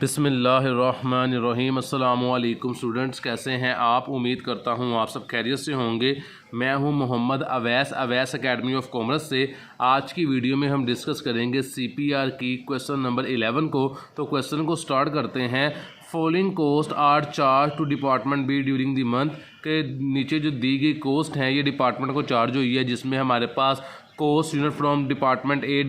बिस्मिल्लाहिर्रहमानिर्रहीम। अस्सलामुअलैकुम स्टूडेंट्स, कैसे हैं आप? उम्मीद करता हूँ आप सब खैरियत से होंगे। मैं हूँ Mohammad Awais Academy of Commerce से। आज की वीडियो में हम डिस्कस करेंगे सीपीआर की क्वेश्चन नंबर 11 को। तो क्वेश्चन को स्टार्ट करते हैं। Following cost are charge to department B during the month. के नीचे जो दी गई कोस्ट हैं ये डिपार्टमेंट को चार्ज हुई है, जिसमें हमारे पास coast unit from department A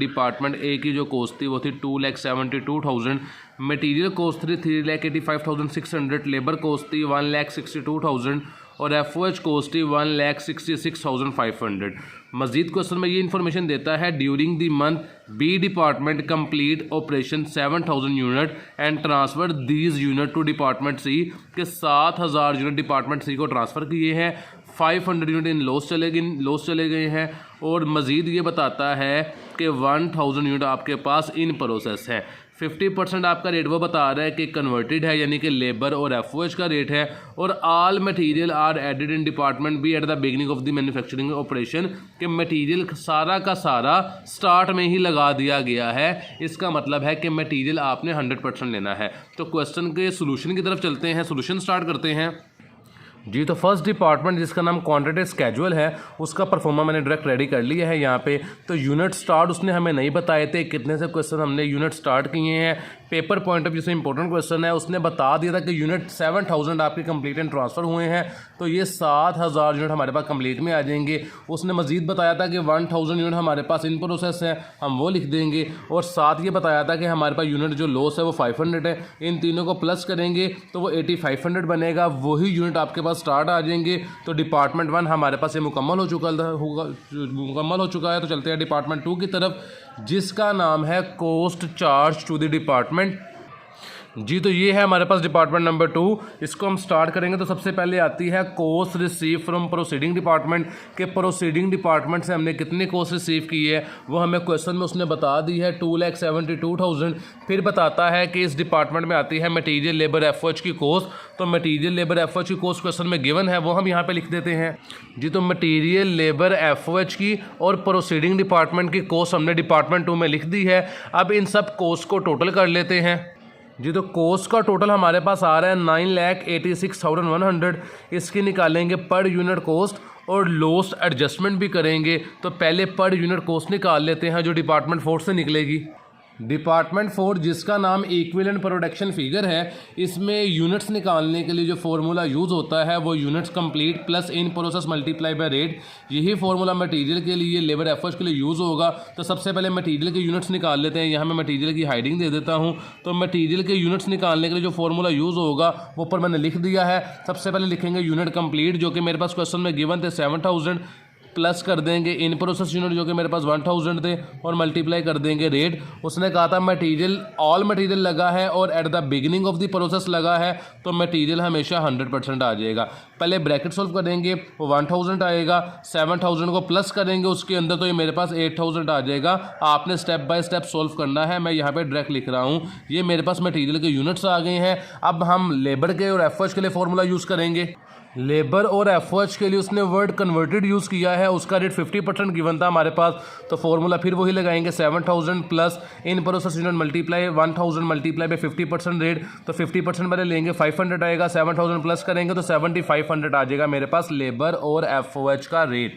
की जो कोस्ट थी वो थी 2,72,000। मटेरियल कोस्ट थी 3,85,600। लेबर कोस्ट थी 1,62,000 और एफओएच कोस्ट थी 1,66,500। मजीद क्वेश्चन में ये इन्फॉर्मेशन देता है during the month B department complete operation 7,000 unit and transfer these unit to department C के 7,000 यूनिट डिपार्टमेंट सी को ट्रांसफ़र किए हैं। 500 यूनिट इन लॉस चले गए हैं। और मज़ीद ये बताता है कि 1,000 यूनिट आपके पास इन प्रोसेस है। 50% आपका रेट वो बता रहा है कि कन्वर्टेड है, यानी कि लेबर और एफओएच का रेट है। और all material are added in department B at the beginning of the manufacturing operation. के मटेरियल सारा का सारा स्टार्ट में ही लगा दिया गया है। इसका मतलब है कि मटेरियल आपने 100% लेना है। तो क्वेश्चन के सोल्यूशन की तरफ चलते हैं, सोल्यूशन स्टार्ट करते हैं जी। तो फर्स्ट डिपार्टमेंट जिसका नाम क्वांटिटी स्केजुअल है, उसका परफॉर्मा मैंने डायरेक्ट रेडी कर लिया है यहाँ पे। तो यूनिट स्टार्ट उसने हमें नहीं बताए थे, कितने से क्वेश्चन हमने यूनिट स्टार्ट किए हैं। पेपर पॉइंट ऑफ व्यू से इंपॉर्टेंट क्वेश्चन है। उसने बता दिया था कि यूनिट 7,000 आपके कंप्लीट एंड ट्रांसफ़र हुए हैं, तो ये 7,000 यूनिट हमारे पास कंप्लीट में आ जाएंगे। उसने मजीद बताया था कि 1,000 यूनिट हमारे पास इन प्रोसेस है, हम वो लिख देंगे। और साथ ये बताया था कि हमारे पास यूनिट जो लॉस है वो 500 है। इन तीनों को प्लस करेंगे तो वो 8,500 बनेगा। वही यूनिट आपके पास स्टार्ट आ जाएंगे। तो डिपार्टमेंट 1 हमारे पास ये मुकम्मल हो चुका है। तो चलते हैं डिपार्टमेंट 2 की तरफ, जिसका नाम है cost charge to the department जी। तो ये है हमारे पास डिपार्टमेंट नंबर 2। इसको हम स्टार्ट करेंगे तो सबसे पहले आती है cost receive from proceeding department. के प्रोसीडिंग डिपार्टमेंट से हमने कितनी कोस्ट रिसीव की है वो हमें क्वेश्चन में उसने बता दी है, 2,72,000। फिर बताता है कि इस डिपार्टमेंट में आती है मटीरियल लेबर एफओएच की कोस्ट। तो मटीरियल लेबर एफओएच की कोस्ट क्वेश्चन में गिवन है, वो हम यहाँ पे लिख देते हैं जी। तो मटीरियल लेबर एफओएच की और प्रोसीडिंग डिपार्टमेंट की कोस्ट हमने डिपार्टमेंट 2 में लिख दी है। अब इन सब कोस्ट को टोटल कर लेते हैं जी। तो कोस्ट का टोटल हमारे पास आ रहा है 9,86,100। इसकी निकालेंगे पर यूनिट कोस्ट और लॉस्ट एडजस्टमेंट भी करेंगे। तो पहले पर यूनिट कोस्ट निकाल लेते हैं जो डिपार्टमेंट 4 से निकलेगी। डिपार्टमेंट 4 जिसका नाम इक्विवेलेंट प्रोडक्शन फिगर है, इसमें यूनिट्स निकालने के लिए जो फार्मूला यूज़ होता है वो units complete plus in process multiply by rate. यही फार्मूला मटेरियल के लिए, लेबर एफर्ट्स के लिए यूज़ होगा। तो सबसे पहले मटेरियल के यूनिट्स निकाल लेते हैं। यहाँ मैं मटेरियल की हाइडिंग दे देता हूँ। तो मटेरियल के यूनिट्स निकालने के लिए जो फार्मूला यूज़ होगा वो ऊपर मैंने लिख दिया है। सबसे पहले लिखेंगे यूनिट कंप्लीट, जो कि मेरे पास क्वेश्चन में गिवन थे 7,000, प्लस कर देंगे इन प्रोसेस यूनिट जो कि मेरे पास 1,000 थे, और मल्टीप्लाई कर देंगे रेट। उसने कहा था मटेरियल, ऑल मटेरियल लगा है और eight the beginning of the process लगा है, तो मटेरियल हमेशा 100% आ जाएगा। पहले ब्रैकेट सॉल्व करेंगे, वो 1,000 आएगा। 7,000 को प्लस करेंगे उसके अंदर, तो ये मेरे पास 8,000 आ जाएगा। आपने स्टेप बाय स्टेप सॉल्व करना है। मैं यहाँ पर डायरेक्ट लिख रहा हूँ। ये मेरे पास मटीरियल के यूनिट्स आ गए हैं। अब हम लेबर के और एफओएच के लिए फॉर्मूला यूज़ करेंगे। लेबर और एफओएच के लिए उसने वर्ड कन्वर्टेड यूज़ किया है। उसका रेट 50% गिवन था हमारे पास, तो फॉर्मूला फिर वही लगाएंगे 7,000 plus in process unit multiply 1,000 multiply by 50% rate. तो 50% पहले लेंगे, 500 आएगा। 7,000 प्लस करेंगे तो 7,500 आ जाएगा मेरे पास लेबर और एफओएच का रेट।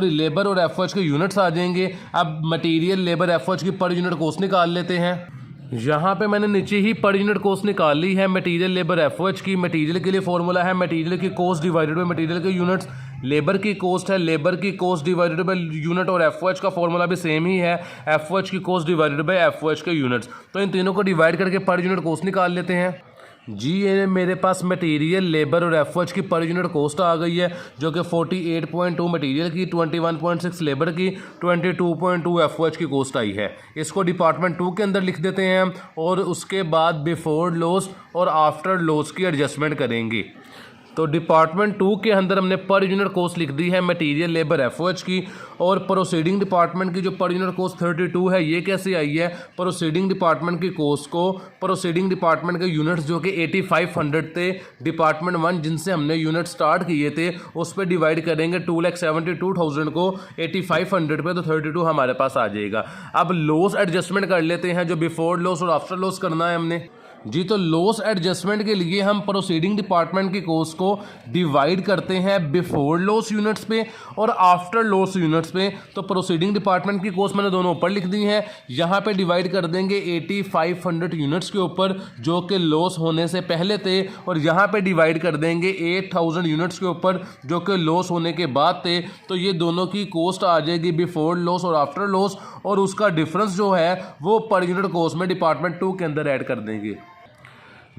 लेबर और एफओएच के यूनिट्स आ जाएंगे। अब मटीरियल लेबर एफओएच की पर यूनिट कॉस्ट निकाल लेते हैं। यहाँ पे मैंने नीचे ही पर यूनिट कॉस्ट निकाल ली है मटेरियल लेबर एफओएच की। मटेरियल के लिए फॉर्मूला है मटेरियल की कॉस्ट डिवाइडेड बाय मटेरियल के यूनिट्स। लेबर की कॉस्ट है लेबर की कॉस्ट डिवाइडेड बाय यूनिट, और एफओएच का फॉर्मूला भी सेम ही है, एफओएच की कॉस्ट डिवाइडेड बाय एफओएच के यूनिट्स। तो इन तीनों को डिवाइड करके पर यूनिट कॉस्ट निकाल लेते हैं जी। ये मेरे पास मटेरियल लेबर और एफओएच की पर यूनिट कॉस्ट आ गई है, जो कि 48.2 मटेरियल की, 21.6 लेबर की, 22.2 एफओएच की कॉस्ट आई है। इसको डिपार्टमेंट 2 के अंदर लिख देते हैं और उसके बाद बिफोर लॉस और आफ्टर लॉस की एडजस्टमेंट करेंगे। तो डिपार्टमेंट 2 के अंदर हमने पर यूनिट कॉस्ट लिख दी है मटेरियल लेबर एफओएच की। और प्रोसीडिंग डिपार्टमेंट की जो पर यूनिट कॉस्ट 32 है, ये कैसे आई है? प्रोसीडिंग डिपार्टमेंट की कॉस्ट को प्रोसीडिंग डिपार्टमेंट के यूनिट्स जो कि 8,500 थे, डिपार्टमेंट 1 जिनसे हमने यूनिट स्टार्ट किए थे, उस पर डिवाइड करेंगे 2,72,000 को 8,500 पे, तो 32 हमारे पास आ जाएगा। अब लॉस एडजस्टमेंट कर लेते हैं, जो बिफोर लॉस और आफ्टर लॉस करना है हमने। जी तो लॉस एडजस्टमेंट के लिए हम प्रोसीडिंग डिपार्टमेंट की कॉस्ट को डिवाइड करते हैं बिफोर लॉस यूनिट्स पे और आफ्टर लॉस यूनिट्स पे। तो प्रोसीडिंग डिपार्टमेंट की कॉस्ट मैंने दोनों ऊपर लिख दी है, यहाँ पे डिवाइड कर देंगे 8500 यूनिट्स के ऊपर जो कि लॉस होने से पहले थे, और यहाँ पे डिवाइड कर देंगे 8000 यूनिट्स के ऊपर जो कि लॉस होने के बाद थे। तो ये दोनों की कॉस्ट आ जाएगी बिफोर लॉस और आफ्टर लॉस, और उसका डिफरेंस जो है वो पर यूनिट कॉस्ट में डिपार्टमेंट 2 के अंदर ऐड कर देंगे।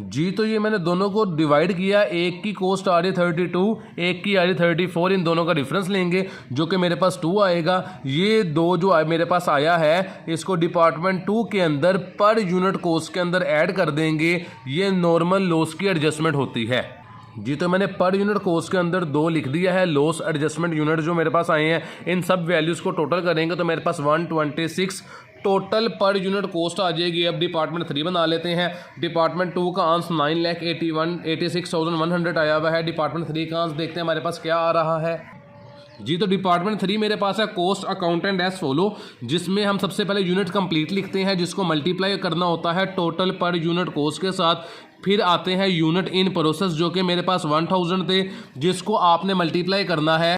जी तो ये मैंने दोनों को डिवाइड किया, एक की कॉस्ट आ रही 32, एक की आ रही 34, इन दोनों का डिफरेंस लेंगे जो कि मेरे पास 2 आएगा। ये दो जो मेरे पास आया है इसको डिपार्टमेंट 2 के अंदर पर यूनिट कॉस्ट के अंदर ऐड कर देंगे। ये नॉर्मल लॉस की एडजस्टमेंट होती है। जी तो मैंने पर यूनिट कॉस्ट के अंदर 2 लिख दिया है। लॉस एडजस्टमेंट यूनिट जो मेरे पास आए हैं इन सब वैल्यूज़ को टोटल करेंगे तो मेरे पास 126 टोटल पर यूनिट कॉस्ट आ जाएगी। अब डिपार्टमेंट 3 बना लेते हैं। डिपार्टमेंट 2 का आंस 9,86,100 आया हुआ है। डिपार्टमेंट 3 का आंस देखते हैं हमारे पास क्या आ रहा है। जी तो डिपार्टमेंट 3 मेरे पास है कॉस्ट अकाउंटेंट एज फॉलो, जिसमें हम सबसे पहले यूनिट कंप्लीट लिखते हैं जिसको मल्टीप्लाई करना होता है टोटल पर यूनिट कॉस्ट के साथ। फिर आते हैं यूनिट इन प्रोसेस जो कि मेरे पास 1000 थे, जिसको आपने मल्टीप्लाई करना है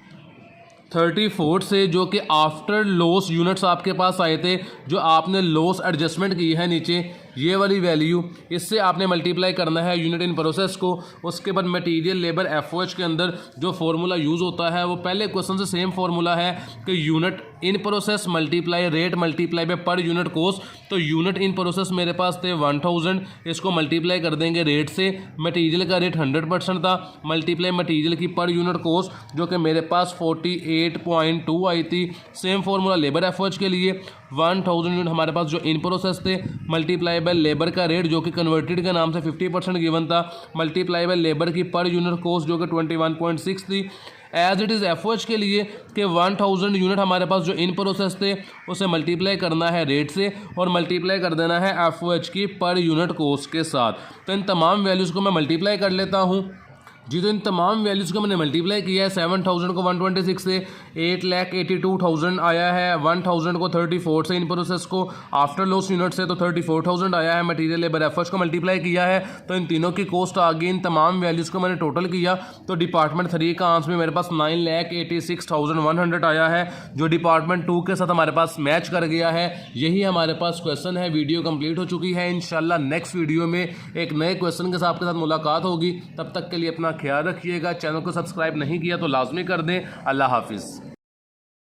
34 से जो कि आफ्टर लॉस यूनिट्स आपके पास आए थे, जो आपने लॉस एडजस्टमेंट की है नीचे ये वाली वैल्यू, इससे आपने मल्टीप्लाई करना है यूनिट इन प्रोसेस को। उसके बाद मटेरियल लेबर एफओएच के अंदर जो फार्मूला यूज़ होता है वो पहले क्वेश्चन से सेम फार्मूला है कि unit in process multiply rate multiply by per unit cost. तो यूनिट इन प्रोसेस मेरे पास थे 1000, इसको मल्टीप्लाई कर देंगे रेट से। मटेरियल का रेट 100% था, मल्टीप्लाई मटेरियल की पर यूनिट कॉस्ट जो कि मेरे पास 48.2 आई थी। सेम फार्मूला लेबर एफओएच के लिए 1000 यूनिट हमारे पास जो इन प्रोसेस थे, मल्टीप्लाई बाय लेबर का रेट जो कि कन्वर्टेड के नाम से 50% गिवन था, मल्टीप्लाई बाय लेबर की पर यूनिट कॉस्ट जो कि 21.6 थी। एज इट इज़ एफओएच के लिए कि 1000 यूनिट हमारे पास जो इन प्रोसेस थे उसे मल्टीप्लाई करना है रेट से और मल्टीप्लाई कर देना है एफओएच की पर यूनिट कॉस्ट के साथ। तो इन तमाम वैल्यूज़ को मैं मल्टीप्लाई कर लेता हूँ। जी तो इन तमाम वैल्यूज़ को मैंने मल्टीप्लाई किया है। 7000 को 126 से 8,82,000 आया है। 1000 को 34 से इन प्रोसेस को आफ्टर लॉस यूनिट से तो 34,000 आया है। मटेरियल लेबर एफर्ट्स को मल्टीप्लाई किया है तो इन तीनों की कॉस्ट आ गई। इन तमाम वैल्यूज़ को मैंने टोटल किया तो डिपार्टमेंट 3 का आंसर में मेरे पास 9,86,100 आया है, जो डिपार्टमेंट 2 के साथ हमारे पास मैच कर गया है। यही हमारे पास क्वेश्चन है। वीडियो कंप्लीट हो चुकी है। इंशाल्लाह नेक्स्ट वीडियो में एक नए क्वेश्चन के साथ आपके साथ मुलाकात होगी। तब तक के लिए अपना ख्याल रखिएगा। चैनल को सब्सक्राइब नहीं किया तो लाजमी कर दें। अल्लाह हाफिज़।